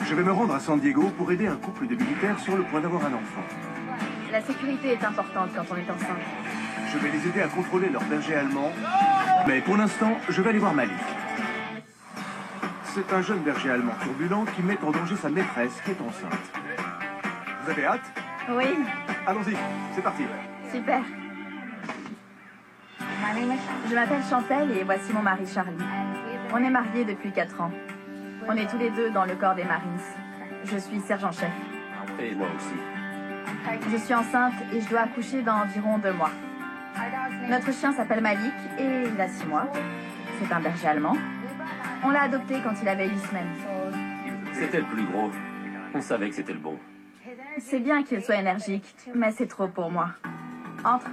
Je vais me rendre à San Diego pour aider un couple de militaires sur le point d'avoir un enfant. La sécurité est importante quand on est enceinte. Je vais les aider à contrôler leur berger allemand. Mais pour l'instant, je vais aller voir Malik. C'est un jeune berger allemand turbulent qui met en danger sa maîtresse qui est enceinte. Vous avez hâte? Oui, Allons-y, c'est parti. super. Je m'appelle Chantal et voici mon mari Charlie. On est mariés depuis 4 ans. On est tous les deux dans le corps des Marines. Je suis sergent-chef. Et moi aussi. Je suis enceinte et je dois accoucher dans environ 2 mois. Notre chien s'appelle Malik et il a 6 mois. C'est un berger allemand. On l'a adopté quand il avait 8 semaines. C'était le plus gros. On savait que c'était le bon. C'est bien qu'il soit énergique, mais c'est trop pour moi. Entre.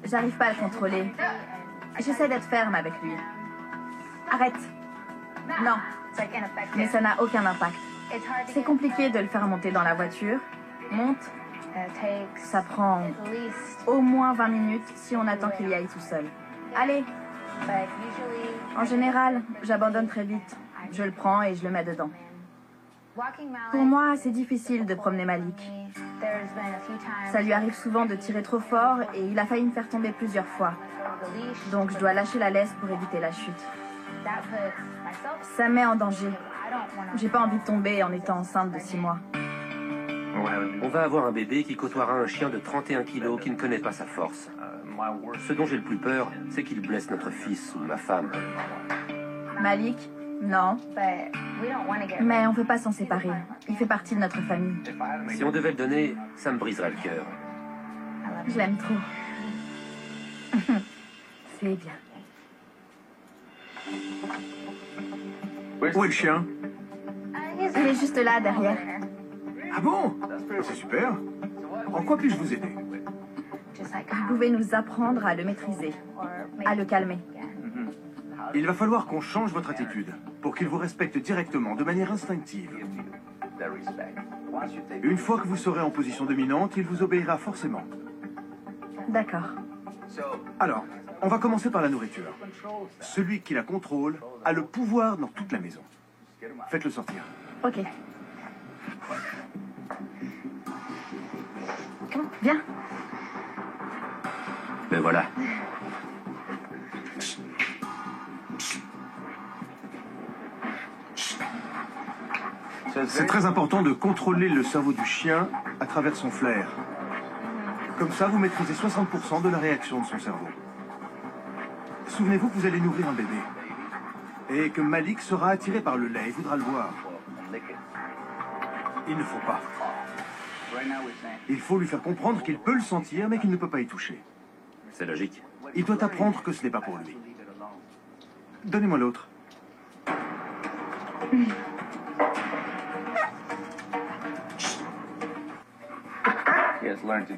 J'arrive pas à le contrôler. J'essaie d'être ferme avec lui. Arrête. Non. Mais ça n'a aucun impact. C'est compliqué de le faire monter dans la voiture. Monte. Ça prend au moins 20 minutes si on attend qu'il y aille tout seul. Allez. En général, j'abandonne très vite. Je le prends et je le mets dedans. Pour moi, c'est difficile de promener Malik. Ça lui arrive souvent de tirer trop fort et il a failli me faire tomber plusieurs fois. Donc je dois lâcher la laisse pour éviter la chute. Ça me met en danger. J'ai pas envie de tomber en étant enceinte de 6 mois. On va avoir un bébé qui côtoiera un chien de 31 kilos qui ne connaît pas sa force. Ce dont j'ai le plus peur, c'est qu'il blesse notre fils ou ma femme. Malik, non. Mais on ne peut pas s'en séparer. Il fait partie de notre famille. Si on devait le donner, ça me briserait le cœur. Je l'aime trop. C'est bien. Où est le chien? Il est juste là, derrière. Ah bon? C'est super. En quoi puis-je vous aider? Vous pouvez nous apprendre à le maîtriser, à le calmer. Il va falloir qu'on change votre attitude pour qu'il vous respecte directement, de manière instinctive. Une fois que vous serez en position dominante, il vous obéira forcément. D'accord. Alors, on va commencer par la nourriture. Celui qui la contrôle a le pouvoir dans toute la maison. Faites-le sortir. Ok. Viens. Ben voilà. C'est très important de contrôler le cerveau du chien à travers son flair. Comme ça, vous maîtrisez 60% de la réaction de son cerveau. Souvenez-vous que vous allez nourrir un bébé. Et que Malik sera attiré par le lait et voudra le boire. Il ne faut pas. Il faut lui faire comprendre qu'il peut le sentir, mais qu'il ne peut pas y toucher. C'est logique. Il doit apprendre que ce n'est pas pour lui. Donnez-moi l'autre.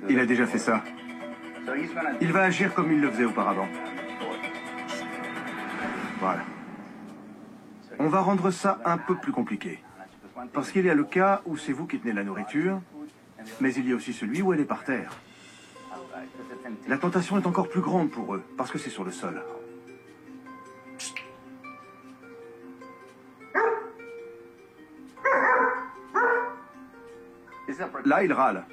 Il a déjà fait ça. Il va agir comme il le faisait auparavant. Voilà. On va rendre ça un peu plus compliqué. Parce qu'il y a le cas où c'est vous qui tenez la nourriture, mais il y a aussi celui où elle est par terre. La tentation est encore plus grande pour eux, parce que c'est sur le sol. Là, il râle.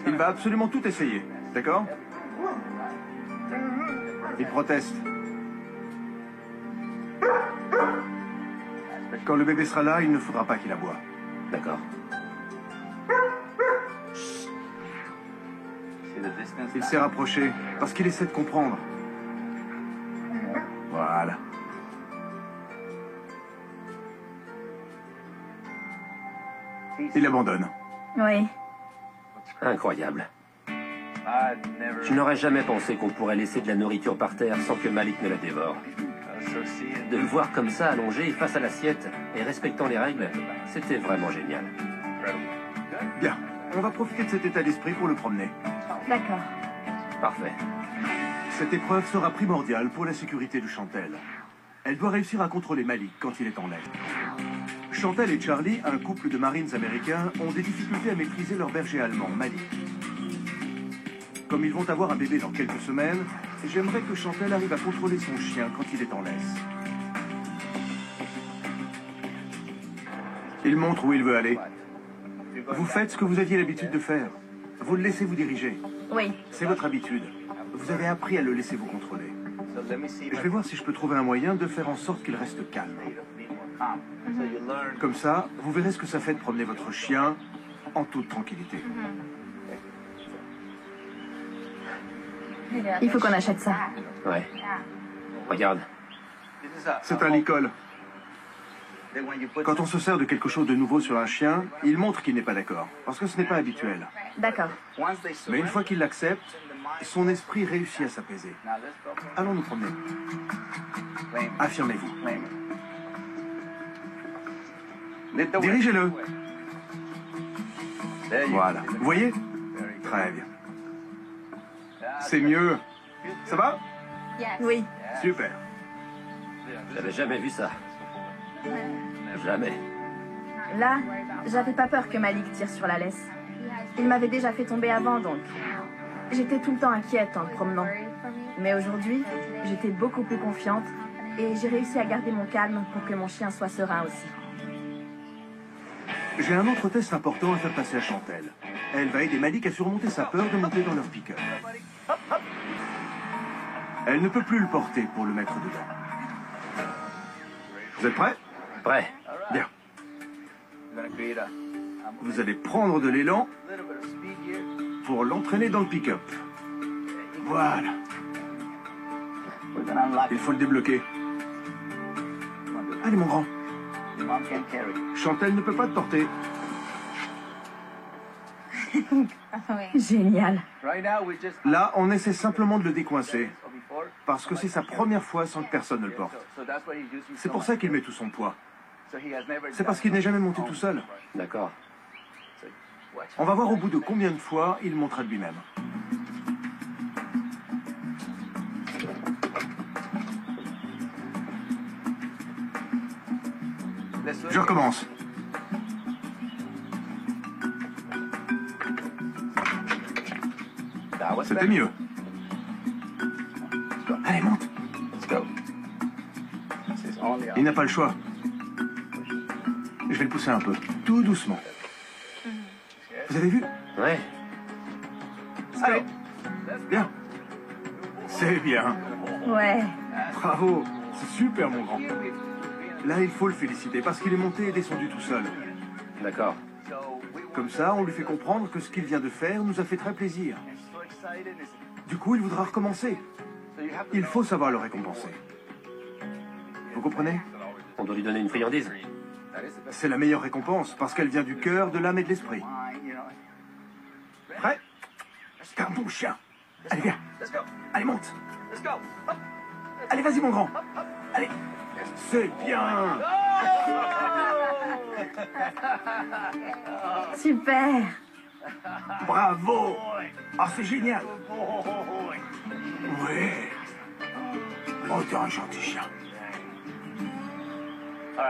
Il va absolument tout essayer, d'accord? Il proteste. Quand le bébé sera là, il ne faudra pas qu'il aboie. D'accord. Il s'est rapproché parce qu'il essaie de comprendre. Voilà. Il abandonne. Oui. Incroyable. Je n'aurais jamais pensé qu'on pourrait laisser de la nourriture par terre sans que Malik ne la dévore. De le voir comme ça, allongé face à l'assiette et respectant les règles, c'était vraiment génial. Bien, on va profiter de cet état d'esprit pour le promener. D'accord. Parfait. Cette épreuve sera primordiale pour la sécurité de Chantal. Elle doit réussir à contrôler Malik quand il est en l'air. Chantal et Charlie, un couple de Marines américains, ont des difficultés à maîtriser leur berger allemand, Malik. Comme ils vont avoir un bébé dans quelques semaines, j'aimerais que Chantel arrive à contrôler son chien quand il est en laisse. Il montre où il veut aller. Vous faites ce que vous aviez l'habitude de faire. Vous le laissez vous diriger. Oui. C'est votre habitude. Vous avez appris à le laisser vous contrôler. Je vais voir si je peux trouver un moyen de faire en sorte qu'il reste calme. Comme ça, vous verrez ce que ça fait de promener votre chien en toute tranquillité. Il faut qu'on achète ça. Ouais. Regarde. C'est un licol. Quand on se sert de quelque chose de nouveau sur un chien, il montre qu'il n'est pas d'accord, parce que ce n'est pas habituel. D'accord. Mais une fois qu'il l'accepte, son esprit réussit à s'apaiser. Allons nous promener. Affirmez-vous. Dirigez-le. Voilà. Vous voyez? Très bien. C'est mieux. Ça va? Oui. Super. J'avais jamais vu ça. Jamais. Là, j'avais pas peur que Malik tire sur la laisse. Il m'avait déjà fait tomber avant, donc j'étais tout le temps inquiète en le promenant. Mais aujourd'hui, j'étais beaucoup plus confiante et j'ai réussi à garder mon calme pour que mon chien soit serein aussi. J'ai un autre test important à faire passer à Chantel. Elle va aider Malik à surmonter sa peur de monter dans leur pick-up. Elle ne peut plus le porter pour le mettre dedans. Vous êtes prêts? Prêt. Bien. Vous allez prendre de l'élan pour l'entraîner dans le pick-up. Voilà. Il faut le débloquer. Allez, mon grand. Chantel ne peut pas te porter. Génial. Là, on essaie simplement de le décoincer. Parce que c'est sa première fois sans que personne ne le porte. C'est pour ça qu'il met tout son poids. C'est parce qu'il n'est jamais monté tout seul. D'accord. On va voir au bout de combien de fois il montera de lui-même. Je recommence. C'était mieux. Allez, monte. Il n'a pas le choix. Je vais le pousser un peu, tout doucement. Vous avez vu? Ouais. Allez. Bien. C'est bien. Ouais. Bravo. C'est super, mon grand. Là, il faut le féliciter parce qu'il est monté et descendu tout seul. D'accord. Comme ça, on lui fait comprendre que ce qu'il vient de faire nous a fait très plaisir. Du coup, il voudra recommencer. Il faut savoir le récompenser. Vous comprenez? On doit lui donner une friandise. C'est la meilleure récompense parce qu'elle vient du cœur, de l'âme et de l'esprit. Prêt? C'est un bon chien. Allez, viens. Allez, monte. Allez, vas-y, mon grand. Allez. C'est bien. Super. Bravo. Ah, c'est génial. Oui. Oh, t'es un gentil chien.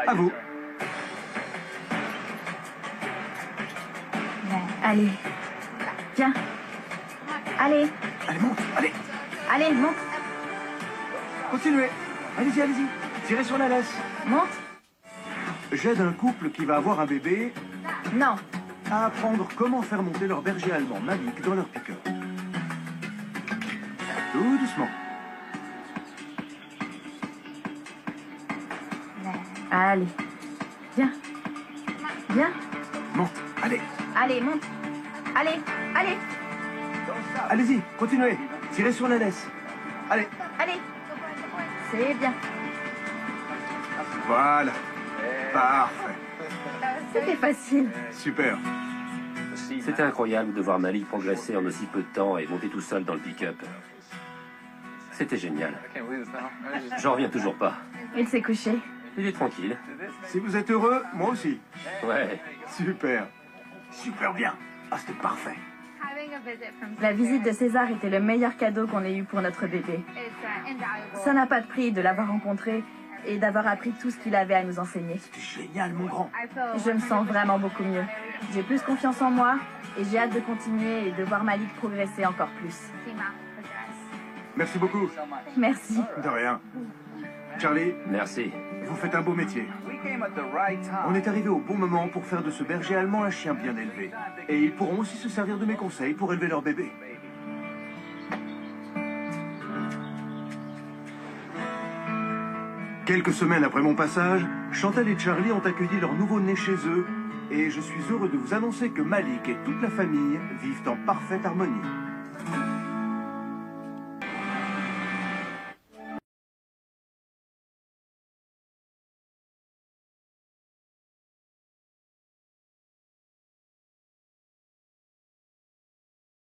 À vous. Allez. Viens. Allez. Allez, monte. Allez. Allez, monte. Continuez. Allez-y, allez-y. Tirez sur la laisse. Monte. J'aide un couple qui va avoir un bébé Non. à apprendre comment faire monter leur berger allemand Malik dans leur pick-up. Tout doucement. Allez. Viens. Viens. Monte. Allez. Allez, monte. Allez. Allez. Allez-y. Continuez. Tirez sur la laisse. Allez. Allez. C'est bien. Voilà. Parfait. C'était facile. Super. C'était incroyable de voir Malik progresser en aussi peu de temps et monter tout seul dans le pick-up. C'était génial. J'en reviens toujours pas. Il s'est couché. Il est tranquille. Si vous êtes heureux, moi aussi. Ouais. Super. Super bien. Ah, c'était parfait. La visite de César était le meilleur cadeau qu'on ait eu pour notre bébé. Ça n'a pas de prix de l'avoir rencontré et d'avoir appris tout ce qu'il avait à nous enseigner. C'était génial, mon grand. Je me sens vraiment beaucoup mieux. J'ai plus confiance en moi et j'ai hâte de continuer et de voir Malik progresser encore plus. Merci beaucoup. Merci. De rien. Charlie, Merci. vous faites un beau métier. On est arrivé au bon moment pour faire de ce berger allemand un chien bien élevé. Et ils pourront aussi se servir de mes conseils pour élever leur bébé. Quelques semaines après mon passage, Chantal et Charlie ont accueilli leur nouveau-né chez eux. Et je suis heureux de vous annoncer que Malik et toute la famille vivent en parfaite harmonie.